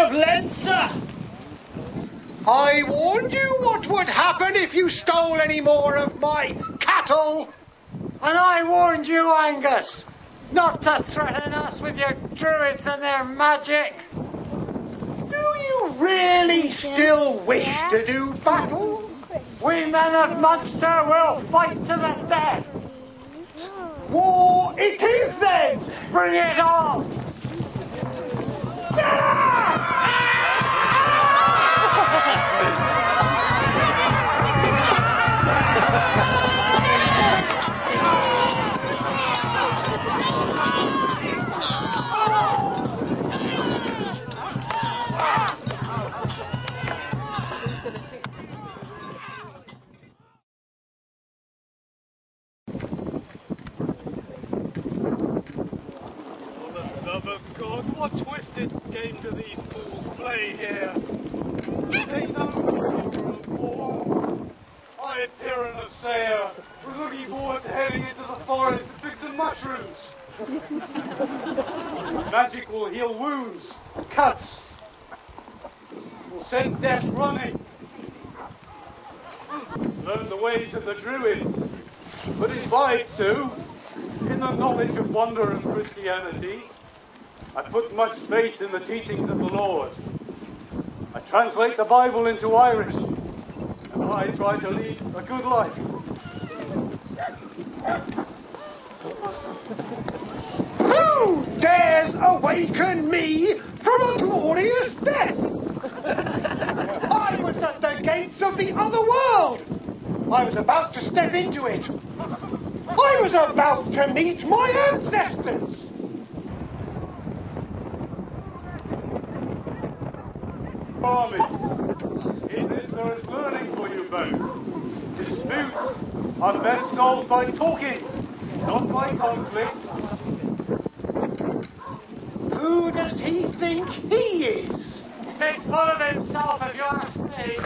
of Leinster. I warned you what would happen if you stole any more of my cattle. And I warned you, Angus, not to threaten us with your druids and their magic. Do you really still wish to do battle? We men of Munster will fight to the death. War it is then! Bring it on! Love of God, what twisted game do these fools play here? They know for a war. I, Piran of Sayre, was looking forward to heading into the forest to pick some mushrooms. Magic will heal wounds, cuts, will send death running. Learn the ways of the druids, but imbibe too, in the knowledge of wonder of Christianity. I put much faith in the teachings of the Lord. I translate the Bible into Irish, and I try to lead a good life. Who dares awaken me from a glorious death? I was at the gates of the other world. I was about to step into it. I was about to meet my ancestors. Armies. In this there is learning for you both. Disputes are best solved by talking, not by conflict. Who does he think he is? Make fun of himself if you ask me.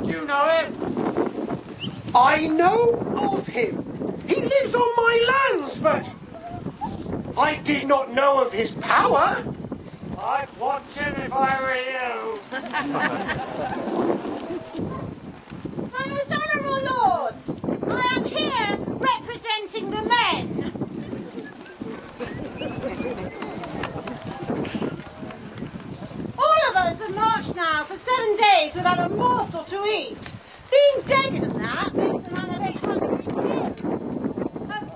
Do you know him? I know of him. He lives on my lands, but I did not know of his power. I'd watch him if I were you. Most honourable lords, I am here representing the men. All of us have marched now for 7 days without a morsel to eat. Being dead and that makes a man a bit hungry too.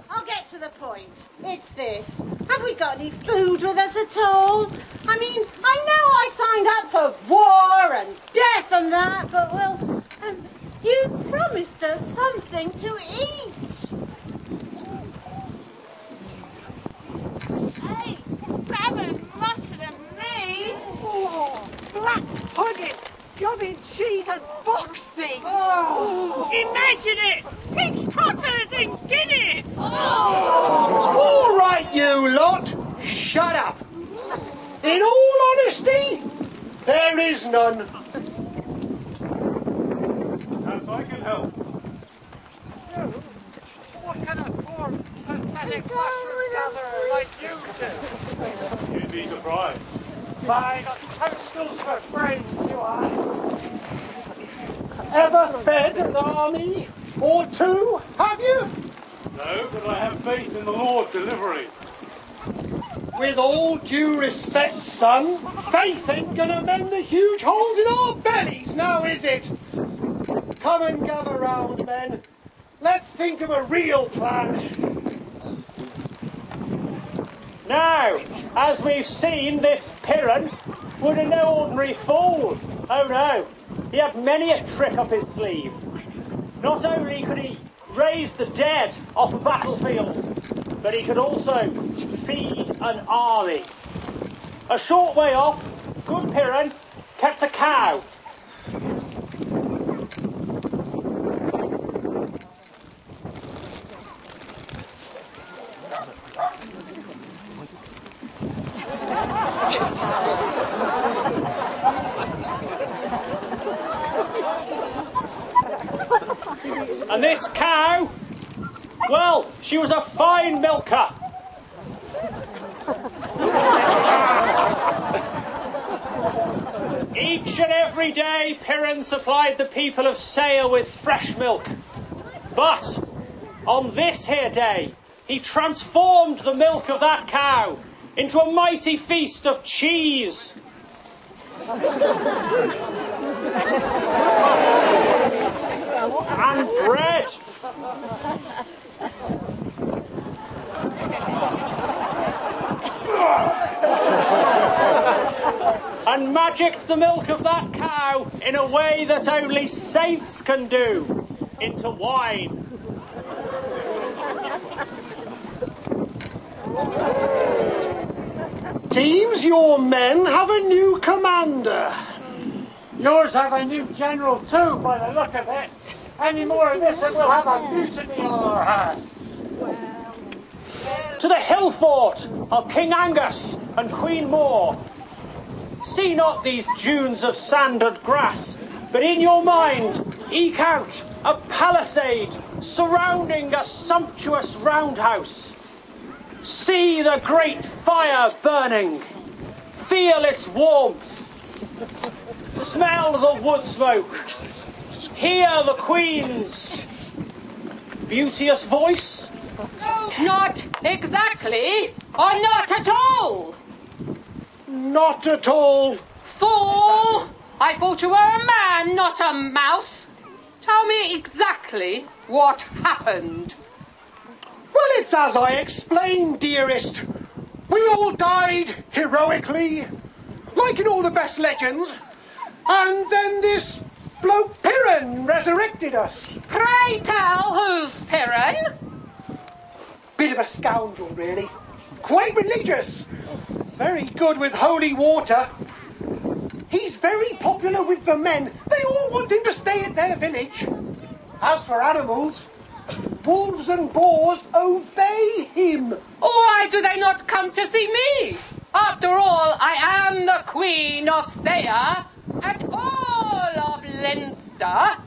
I'll get to the point. It's this. Have we got any food with us at all? I mean, I know I signed up for war and death and that, but, well, you promised us something to eat. Hey, salmon, mutton and meat. Oh, black pudding, gummy cheese and boxty. Oh. Imagine it! Pig trotters and guineas. All right, you lot, shut up. In all honesty, there is none. Perhaps I can help. What can a poor, pathetic mushroom gatherer like you do? You'd be surprised. By the toadstools for brains you are. Ever fed an army or two, have you? No, but I have faith in the Lord delivering. With all due respect, son, faith ain't gonna mend the huge holes in our bellies, now is it? Come and gather round, men. Let's think of a real plan. Now, as we've seen, this Piran was no ordinary fool. Oh no, he had many a trick up his sleeve. Not only could he raise the dead off a battlefield, but he could also feed an army. A short way off, good Piran kept a cow. And this cow, well, she was a fine milker. Each and every day, Piran supplied the people of Sale with fresh milk. But on this here day, he transformed the milk of that cow into a mighty feast of cheese. And bread. And magicked the milk of that cow in a way that only saints can do, into wine. Seems your men have a new commander. Yours have a new general too, by the look of it. Any more of this and we'll have a mutiny on our hands. To the hill fort of King Angus and Queen Mór. See not these dunes of sand and grass, but in your mind eke out a palisade surrounding a sumptuous roundhouse. See the great fire burning, feel its warmth, smell the wood smoke, hear the Queen's beauteous voice. Not exactly, or not at all. Not at all. Fool! I thought you were a man, not a mouse. Tell me exactly what happened. Well, it's as I explained, dearest. We all died heroically, like in all the best legends. And then this bloke Piran resurrected us. Pray tell who's Piran? Bit of a scoundrel, really. Quite religious. Very good with holy water. He's very popular with the men. They all want him to stay at their village. As for animals, wolves and boars obey him. Why do they not come to see me? After all, I am the Queen of Saya and all of Leinster.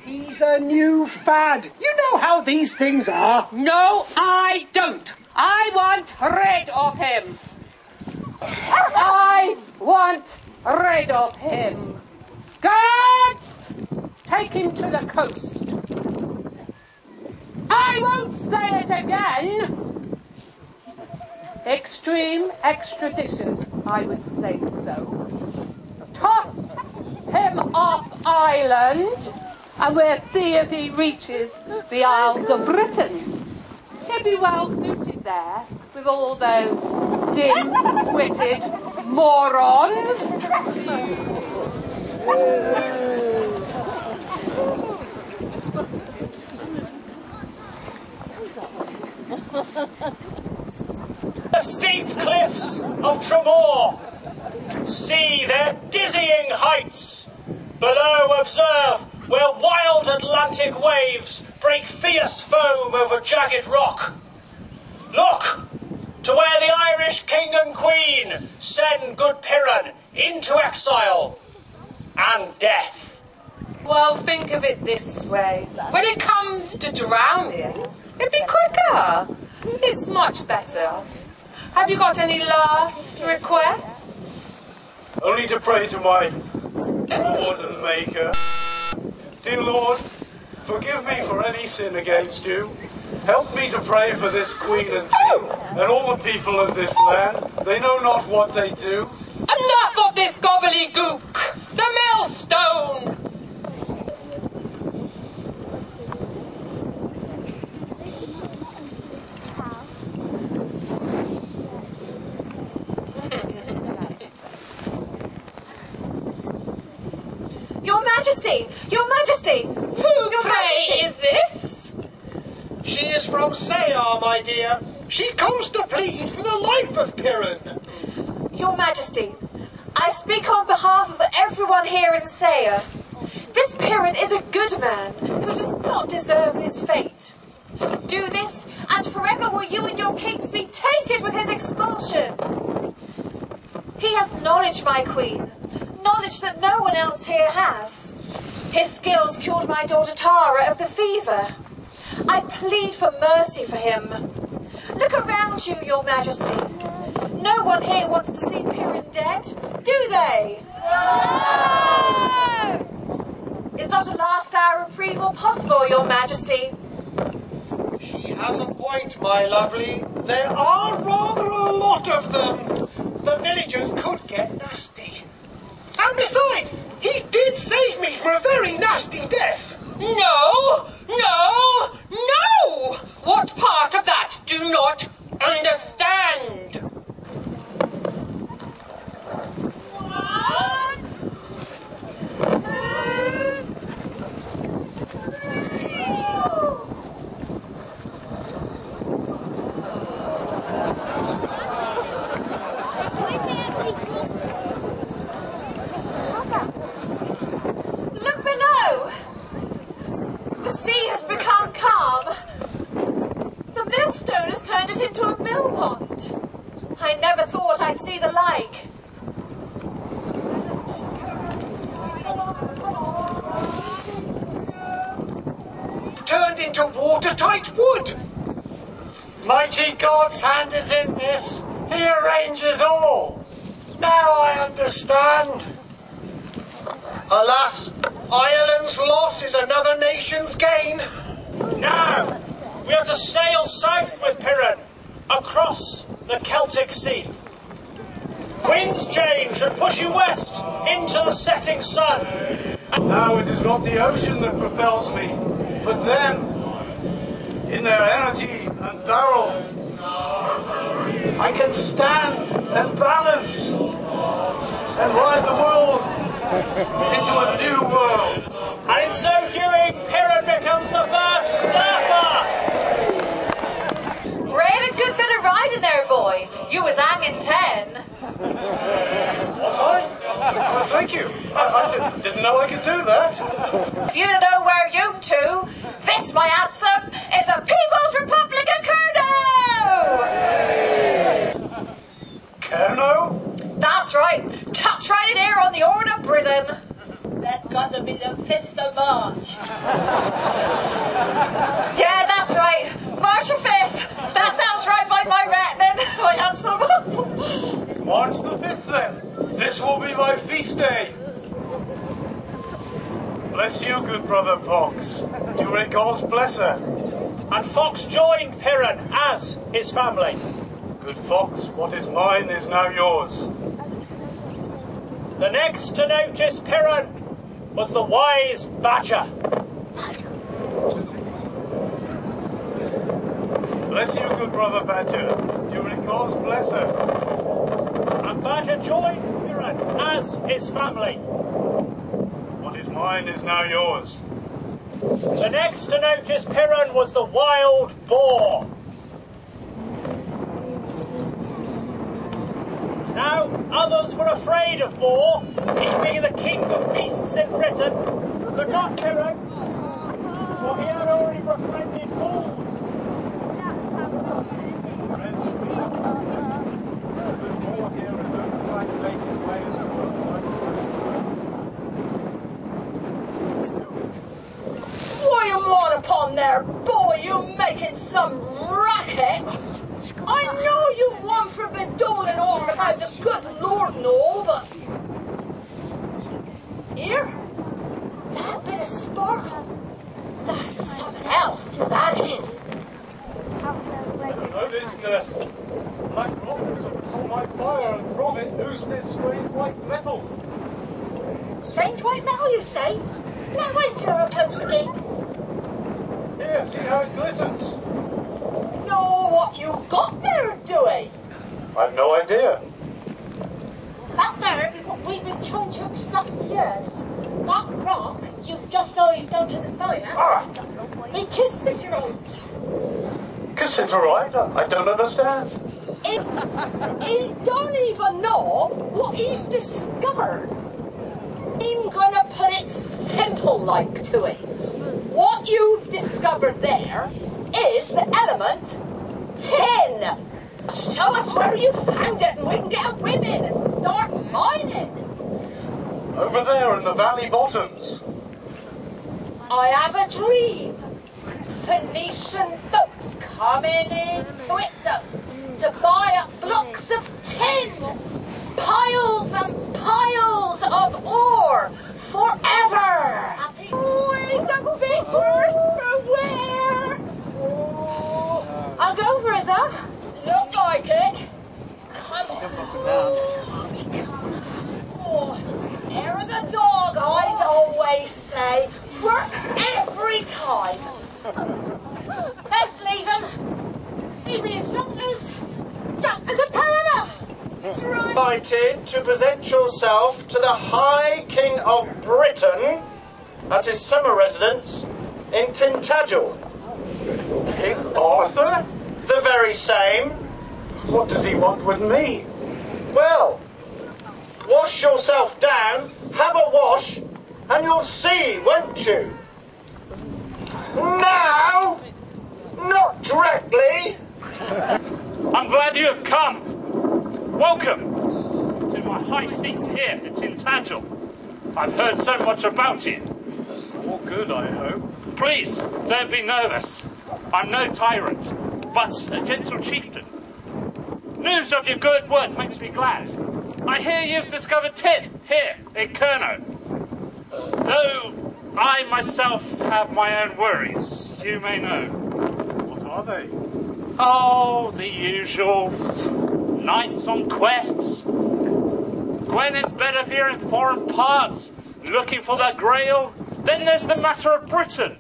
He's a new fad. You know how these things are. No, I don't. I want rid of him. I want rid of him. Guards, take him to the coast. I won't say it again. Extreme extradition, I would say so. Toss him off island, and we'll see if he reaches the Isles of Britain. He'll be well suited there, with all those dim-witted morons. The steep cliffs of Tremor. See their dizzying heights. Below observe where wild Atlantic waves break fierce foam over jagged rock. Look to where the Irish king and queen send good Piran into exile and death. Well, think of it this way. When it comes to drowning, it'd be quicker. It's much better. Have you got any last requests? Only to pray to my Lord and Maker. Dear Lord, forgive me for any sin against you. Help me to pray for this Queen and King and all the people of this land. They know not what they do. Enough of this gobbledygook! The millstone! Your Majesty! Your Majesty! Who, pray, is this? She is from Sayar, my dear. She comes to plead for the life of Piran. Your Majesty, I speak on behalf of everyone here in Saya. This Piran is a good man who does not deserve this fate. Do this, and forever will you and your kings be tainted with his expulsion. He has knowledge, my queen, knowledge that no one else here has. His skills cured my daughter Tara of the fever. I plead for mercy for him. Look around you, Your Majesty. No one here wants to see Piran dead, do they? No! Is not a last hour reprieve possible, Your Majesty? She has a point, my lovely. There are rather a lot of them. The villagers could get nasty. And besides, he did save me from a very nasty death. No! No! No! What part of that do you not understand? Look below! The sea has become calm. The millstone has turned it into a mill pond. I never thought I'd see the like. Turned into watertight wood. Mighty God's hand is in this. He arranges all. Now I understand. Alas, Ireland's loss is another nation's gain. Now, we are to sail south with Piran, across the Celtic Sea. Winds change and push you west into the setting sun. Now it is not the ocean that propels me, but them, in their energy and barrel. I can stand and balance and ride the world into a new world. And in so doing, Piran becomes the first surfer. Brave a good bit of riding there, boy. You was hanging 10. Was I? Well, thank you. I didn't know I could do that. If you know where you to, this, my handsome, is a People's Republic of Kurno! Kerno? That's right. Touch right in here on the Horn of Britain. That's got to be the 5th of March. Yeah, that's right. March the 5th. That sounds right by my reckoning, my handsome. March the 5th then. This will be my feast day. Bless you, good brother Fox. During God's blesser. And Fox joined Piran as his family. Good Fox, what is mine is now yours. The next to notice Piran was the wise Badger. Bless you, good brother Badger. During God's blesser. And Badger joined Piran as his family. What is mine is now yours. The next to notice Piran was the wild boar. Now, others were afraid of boar, he being the king of beasts in Britain, but not Piran, for he had already befriended bulls. What you want upon there, boy? You making some racket? I know you want for bedoling on about the good Lord and all, but... Here? That bit of sparkle? That's something else, that is. This black rock is upon my fire, and from it oozes this strange white metal. Strange white metal, you say? Now wait till we're close again. Here, see how it glistens. Know what you got there, do we? I've no idea. That there is what we've been trying to extract for years. That rock you've just dived onto the fire. Ah, The Cassiterite. Cassiterite? I don't understand. He don't even know what he's discovered. I'm gonna put it simple like to it. What you've discovered there is the element tin. Show us where you found it and we can get a whim in and start mining. Over there in the valley bottoms. I have a dream. Phoenician boats coming into it does to buy up blocks of tin, piles and piles of ore forever. Always a bit worse for wear. Oh, I'll go for it, sir. look like it. Come on. Oh, air of the dog, I'd always say, works every time. Let's leave him. He'd be as drunk as a parrot. Invited to present yourself to the High King of Britain at his summer residence in Tintagel. King Arthur? The very same. What does he want with me? Well, wash yourself down, have a wash, and you'll see, won't you? Now! Not directly! I'm glad you have come. Welcome to my high seat here at Tintagel. I've heard so much about you. All good, I hope. Please, don't be nervous. I'm no tyrant, but a gentle chieftain. News of your good work makes me glad. I hear you've discovered tin here in Kerno. Though I myself have my own worries, you may know. What are they? Oh, the usual. Knights on quests. Gwen and Bedivere in foreign parts, looking for their grail. Then there's the matter of Britain.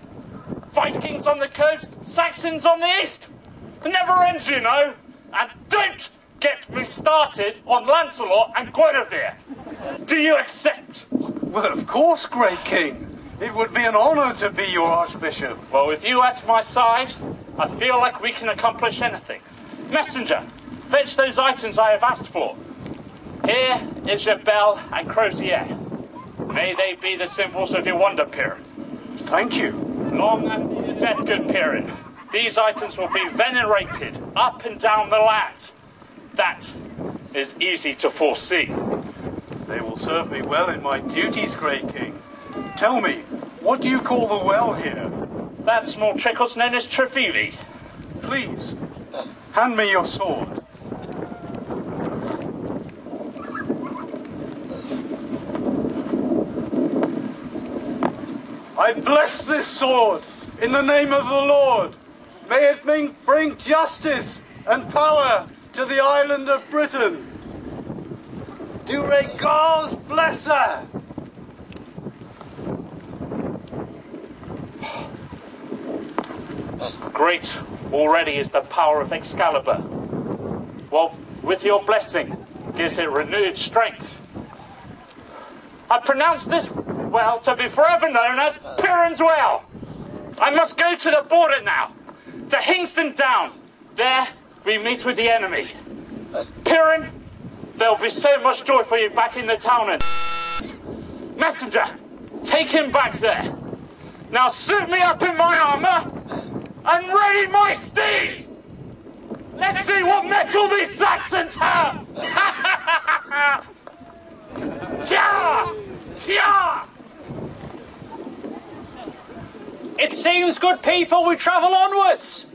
Vikings on the coast, Saxons on the east. It never ends, you know. And don't get me started on Lancelot and Guinevere. Do you accept? Well, of course, great king. It would be an honour to be your archbishop. Well, with you at my side, I feel like we can accomplish anything. Messenger, fetch those items I have asked for. Here is your bell and crozier. May they be the symbols of your wonder, Piran. Thank you. Long after your death, good Piran, these items will be venerated up and down the land. That is easy to foresee. They will serve me well in my duties, great king. Tell me, what do you call the well here? That small trickle's known as Trevivi. Please, hand me your sword. I bless this sword in the name of the Lord. May it bring justice and power to the island of Britain. Du regards, bless her. Great already is the power of Excalibur. Well, with your blessing, gives it renewed strength. I pronounce this well to be forever known as Piran's Well. I must go to the border now, to Hingston Down. There we meet with the enemy. Piran, there'll be so much joy for you back in the town. And Messenger, take him back there. Now suit me up in my armour and ready my steed. Let's see what metal these Saxons have. Yeah! Yeah! It seems, good people, we travel onwards.